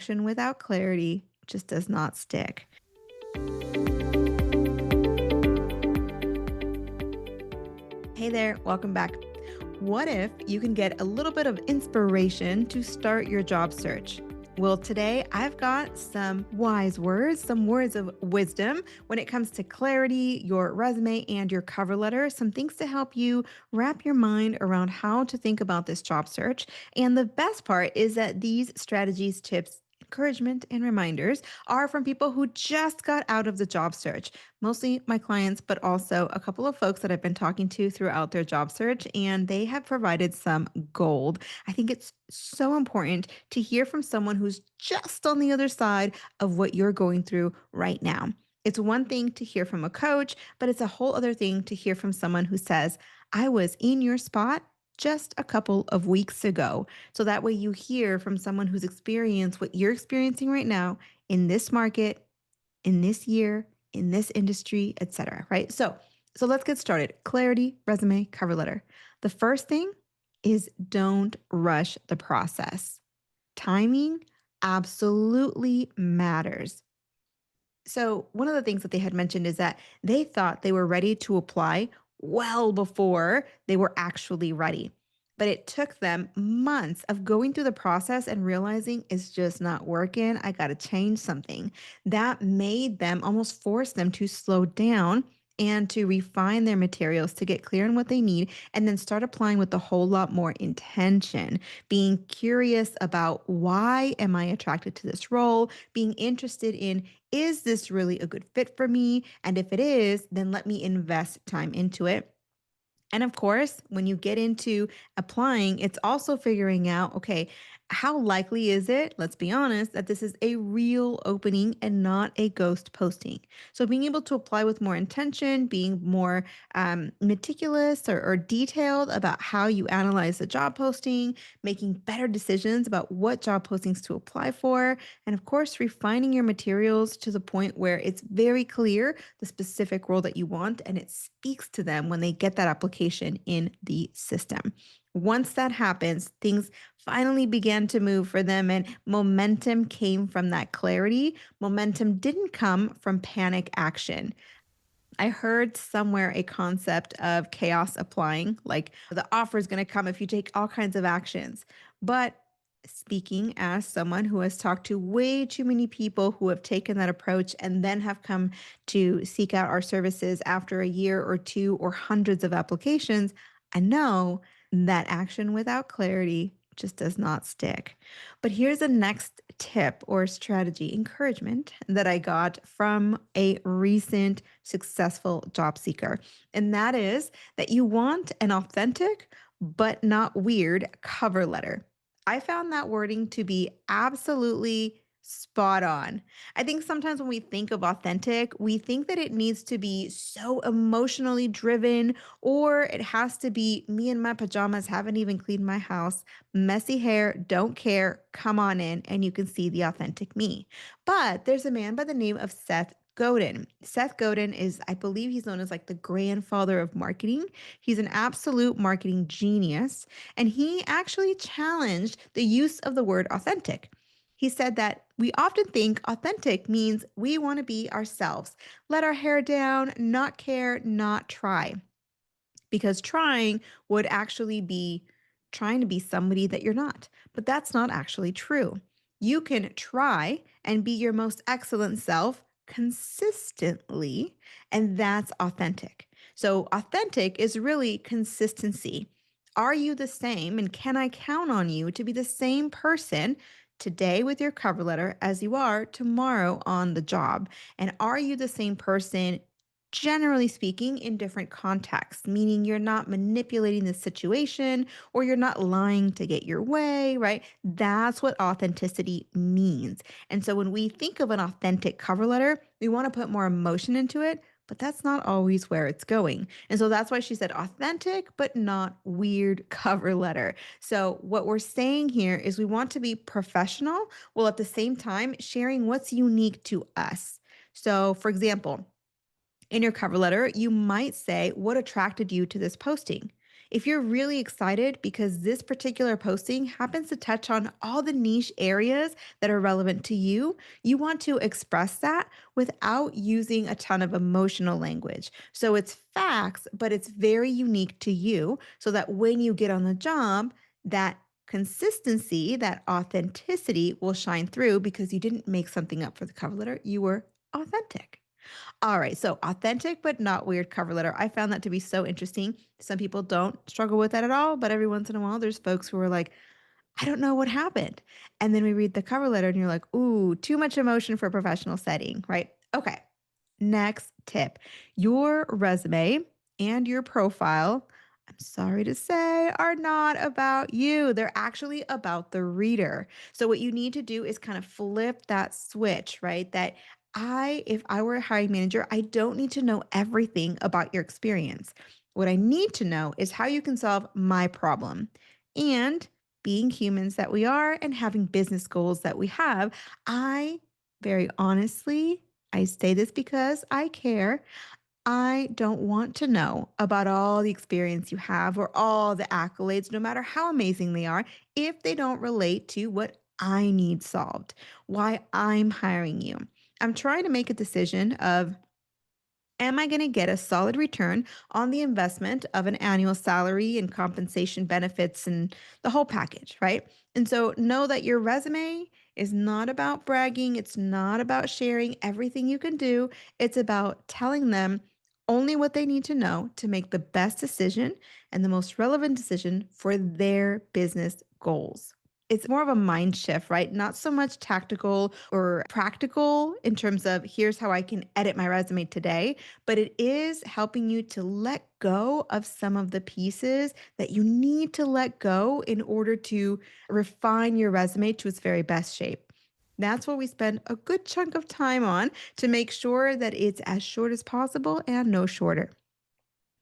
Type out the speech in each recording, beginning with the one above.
action without clarity just does not stick. Hey there, welcome back. What if you can get a little bit of inspiration to start your job search? Well, today I've got some wise words, some words of wisdom when it comes to clarity, your resume, and your cover letter, some things to help you wrap your mind around how to think about this job search. And the best part is that these strategies, tips, encouragement, and reminders are from people who just got out of the job search, mostly my clients, but also a couple of folks that I've been talking to throughout their job search, and they have provided some gold. I think it's so important to hear from someone who's just on the other side of what you're going through right now. It's one thing to hear from a coach, but it's a whole other thing to hear from someone who says, I was in your spot just a couple of weeks ago. So that way you hear from someone who's experienced what you're experiencing right now in this market, in this year, in this industry, etc. Right? So let's get started. Clarity, resume, cover letter. The first thing is don't rush the process. Timing absolutely matters. So, one of the things that they had mentioned is that they thought they were ready to apply well before they were actually ready. But it took them months of going through the process and realizing it's just not working. I got to change something. That made them almost force them to slow down and to refine their materials to get clear on what they need and then start applying with a whole lot more intention, being curious about why am I attracted to this role, being interested in is this really a good fit for me? And if it is, then let me invest time into it. And of course, when you get into applying, it's also figuring out, okay, how likely is it, let's be honest, that this is a real opening and not a ghost posting? So being able to apply with more intention, being more meticulous or detailed about how you analyze the job posting, making better decisions about what job postings to apply for, and of course, refining your materials to the point where it's very clear the specific role that you want and it speaks to them when they get that application in the system. Once that happens, things finally began to move for them and momentum came from that clarity. Momentum didn't come from panic action. I heard somewhere a concept of chaos applying, like the offer is going to come if you take all kinds of actions. But speaking as someone who has talked to way too many people who have taken that approach and then have come to seek out our services after a year or two or hundreds of applications, I know that action without clarity just does not stick. But here's the next tip or strategy, encouragement that I got from a recent successful job seeker. And that is that you want an authentic but not weird cover letter. I found that wording to be absolutely spot on. I think sometimes when we think of authentic, we think that it needs to be so emotionally driven, or it has to be me in my pajamas, haven't even cleaned my house, messy hair, don't care, come on in, and you can see the authentic me. But there's a man by the name of Seth Godin. Seth Godin is, I believe he's known as like the grandfather of marketing. He's an absolute marketing genius. And he actually challenged the use of the word authentic. He said that we often think authentic means we want to be ourselves, let our hair down, not care, not try. Because trying would actually be trying to be somebody that you're not. But that's not actually true. You can try and be your most excellent self consistently, and that's authentic. So, authentic is really consistency. Are you the same, and can I count on you to be the same person today with your cover letter as you are tomorrow on the job? And are you the same person generally speaking, in different contexts, meaning you're not manipulating the situation or you're not lying to get your way, right? That's what authenticity means. And so when we think of an authentic cover letter, we want to put more emotion into it, but that's not always where it's going. And so that's why she said authentic, but not weird cover letter. So what we're saying here is we want to be professional while at the same time sharing what's unique to us. So, for example, in your cover letter, you might say what attracted you to this posting. If you're really excited because this particular posting happens to touch on all the niche areas that are relevant to you, you want to express that without using a ton of emotional language. So it's facts, but it's very unique to you so that when you get on the job, that consistency, that authenticity will shine through because you didn't make something up for the cover letter. You were authentic. All right. So authentic, but not weird cover letter. I found that to be so interesting. Some people don't struggle with that at all, but every once in a while, there's folks who are like, I don't know what happened. And then we read the cover letter and you're like, ooh, too much emotion for a professional setting, right? Okay. Next tip, your resume and your profile, I'm sorry to say, are not about you. They're actually about the reader. So, what you need to do is kind of flip that switch, right? That if I were a hiring manager, I don't need to know everything about your experience. What I need to know is how you can solve my problem. And being humans that we are and having business goals that we have, I very honestly, I say this because I care. I don't want to know about all the experience you have or all the accolades, no matter how amazing they are, if they don't relate to what I need solved, why I'm hiring you. I'm trying to make a decision of, am I going to get a solid return on the investment of an annual salary and compensation benefits and the whole package, right? And so know that your resume is not about bragging. It's not about sharing everything you can do. It's about telling them only what they need to know to make the best decision and the most relevant decision for their business goals. It's more of a mind shift, right? Not so much tactical or practical in terms of here's how I can edit my resume today, but it is helping you to let go of some of the pieces that you need to let go in order to refine your resume to its very best shape. That's what we spend a good chunk of time on to make sure that it's as short as possible and no shorter.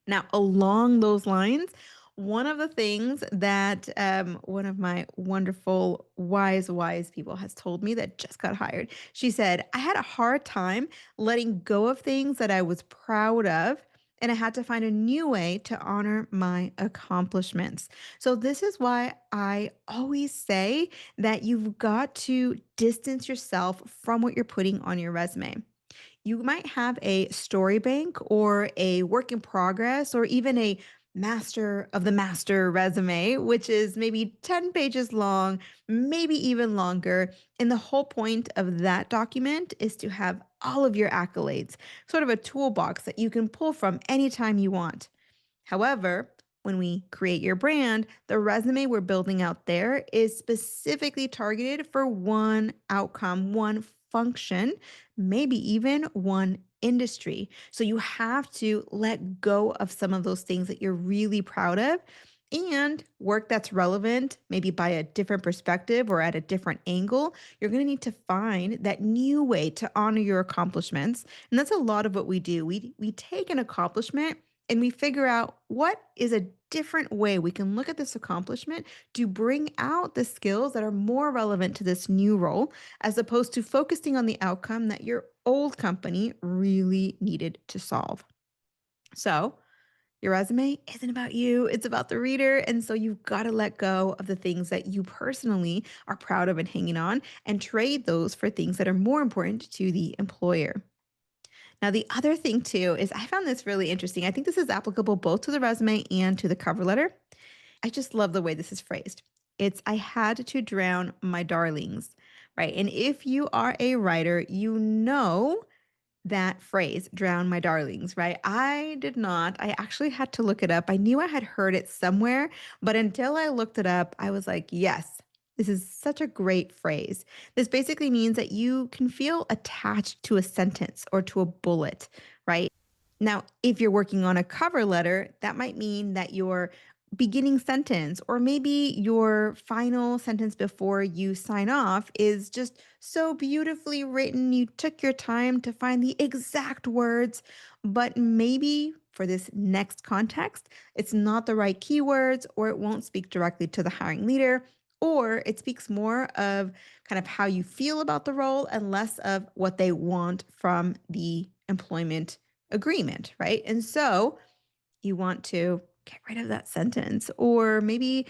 Now, along those lines, one of the things that one of my wonderful, wise people has told me that just got hired, she said, I had a hard time letting go of things that I was proud of. And I had to find a new way to honor my accomplishments. So, this is why I always say that you've got to distance yourself from what you're putting on your resume. You might have a story bank or a work in progress or even a master of the master resume, which is maybe 10 pages long, maybe even longer. And the whole point of that document is to have all of your accolades, sort of a toolbox that you can pull from anytime you want. However, when we create your brand, the resume we're building out there is specifically targeted for one outcome, one function, maybe even one industry. So you have to let go of some of those things that you're really proud of and work that's relevant, maybe by a different perspective or at a different angle. You're going to need to find that new way to honor your accomplishments. And that's a lot of what we do. We take an accomplishment and we figure out what is a different way we can look at this accomplishment to bring out the skills that are more relevant to this new role, as opposed to focusing on the outcome that your old company really needed to solve. So, your resume isn't about you, it's about the reader. And so you've got to let go of the things that you personally are proud of and hanging on and trade those for things that are more important to the employer. Now, the other thing too is I found this really interesting. I think this is applicable both to the resume and to the cover letter. I just love the way this is phrased. It's, I had to drown my darlings, right? And if you are a writer, you know that phrase, drown my darlings, right? I did not. I actually had to look it up. I knew I had heard it somewhere, but until I looked it up, I was like, yes, this is such a great phrase. This basically means that you can feel attached to a sentence or to a bullet, right? Now, if you're working on a cover letter, that might mean that your beginning sentence or maybe your final sentence before you sign off is just so beautifully written. You took your time to find the exact words, but maybe for this next context, it's not the right keywords or it won't speak directly to the hiring leader. Or it speaks more of kind of how you feel about the role and less of what they want from the employment agreement, right? And so you want to get rid of that sentence, or maybe,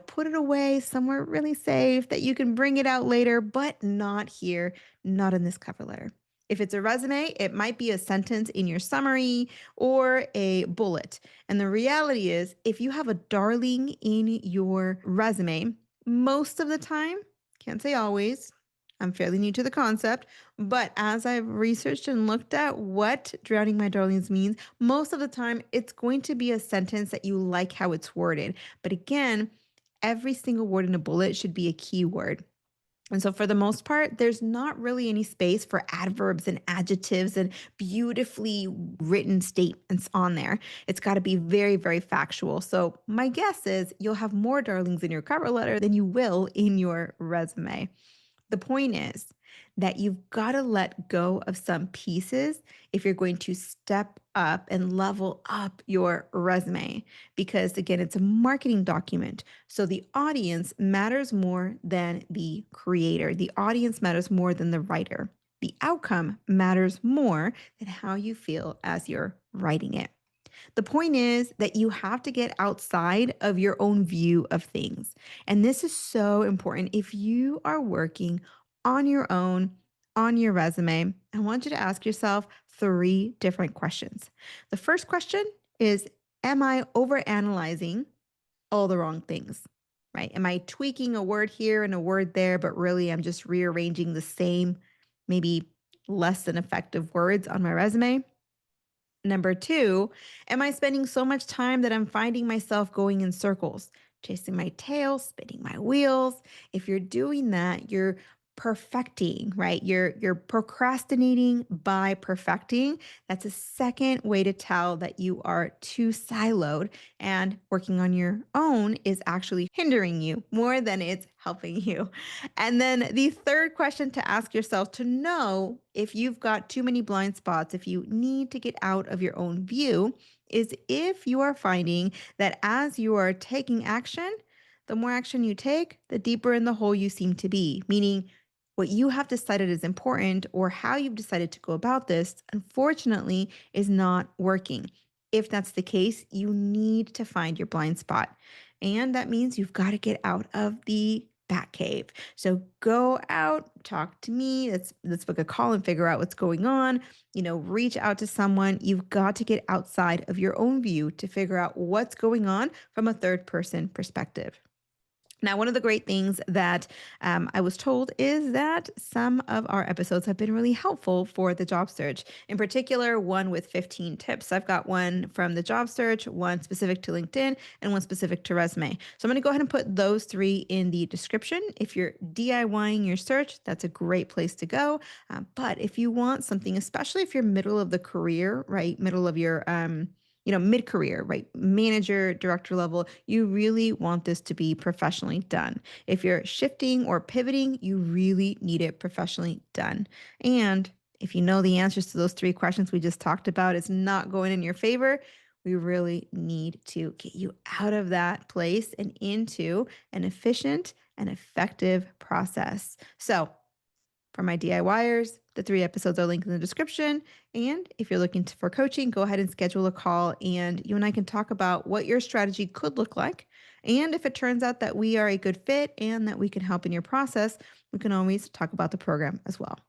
put it away somewhere really safe that you can bring it out later, but not here, not in this cover letter. If it's a resume, it might be a sentence in your summary or a bullet. And the reality is, if you have a darling in your resume, most of the time, can't say always, I'm fairly new to the concept, but as I've researched and looked at what drowning my darlings means, most of the time it's going to be a sentence that you like how it's worded. But again, every single word in a bullet should be a keyword. And so, for the most part, there's not really any space for adverbs and adjectives and beautifully written statements on there. It's got to be very, very factual. So, my guess is you'll have more darlings in your cover letter than you will in your resume. The point is that you've got to let go of some pieces if you're going to step up and level up your resume. Because again, it's a marketing document. So the audience matters more than the creator. The audience matters more than the writer. The outcome matters more than how you feel as you're writing it. The point is that you have to get outside of your own view of things. And this is so important. If you are working on your own, on your resume, I want you to ask yourself 3 different questions. The first question is, am I overanalyzing all the wrong things? Right? Am I tweaking a word here and a word there, but really I'm just rearranging the same, maybe less than effective words on my resume? Number 2, am I spending so much time that I'm finding myself going in circles, chasing my tail, spinning my wheels? If you're doing that, you're perfecting, right? You're procrastinating by perfecting. That's a second way to tell that you are too siloed, and working on your own is actually hindering you more than it's helping you. And then the third question to ask yourself to know if you've got too many blind spots, if you need to get out of your own view, is if you are finding that as you are taking action, the more action you take, the deeper in the hole you seem to be, meaning what you have decided is important or how you've decided to go about this, unfortunately, is not working. If that's the case, you need to find your blind spot. And that means you've got to get out of the bat cave. So go out, talk to me. Let's book a call and figure out what's going on. Reach out to someone. You've got to get outside of your own view to figure out what's going on from a third person perspective. Now, one of the great things that I was told is that some of our episodes have been really helpful for the job search. In particular, one with 15 tips. I've got one from the job search, one specific to LinkedIn, and one specific to resume. So I'm going to go ahead and put those 3 in the description. If you're DIYing your search, that's a great place to go. But if you want something, especially if you're middle of the career, right, middle of your mid-career, right? Manager, director level, you really want this to be professionally done. If you're shifting or pivoting, you really need it professionally done. And if you know the answers to those 3 questions we just talked about is not going in your favor, we really need to get you out of that place and into an efficient and effective process. So, for my DIYers, the 3 episodes are linked in the description. And if you're looking for coaching, go ahead and schedule a call and you and I can talk about what your strategy could look like. And if it turns out that we are a good fit and that we can help in your process, we can always talk about the program as well.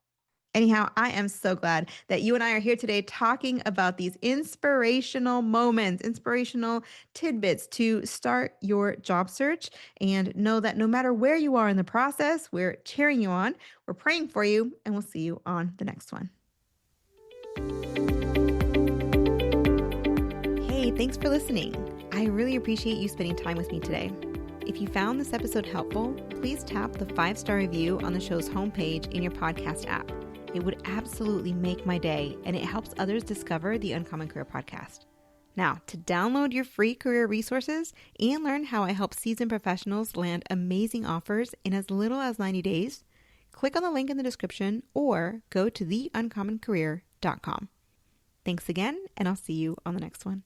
Anyhow, I am so glad that you and I are here today talking about these inspirational moments, inspirational tidbits to start your job search. And know that no matter where you are in the process, we're cheering you on, we're praying for you, and we'll see you on the next one. Hey, thanks for listening. I really appreciate you spending time with me today. If you found this episode helpful, please tap the 5-star review on the show's homepage in your podcast app. It would absolutely make my day, and it helps others discover the Uncommon Career Podcast. Now, to download your free career resources and learn how I help seasoned professionals land amazing offers in as little as 90 days, click on the link in the description or go to theuncommoncareer.com. Thanks again, and I'll see you on the next one.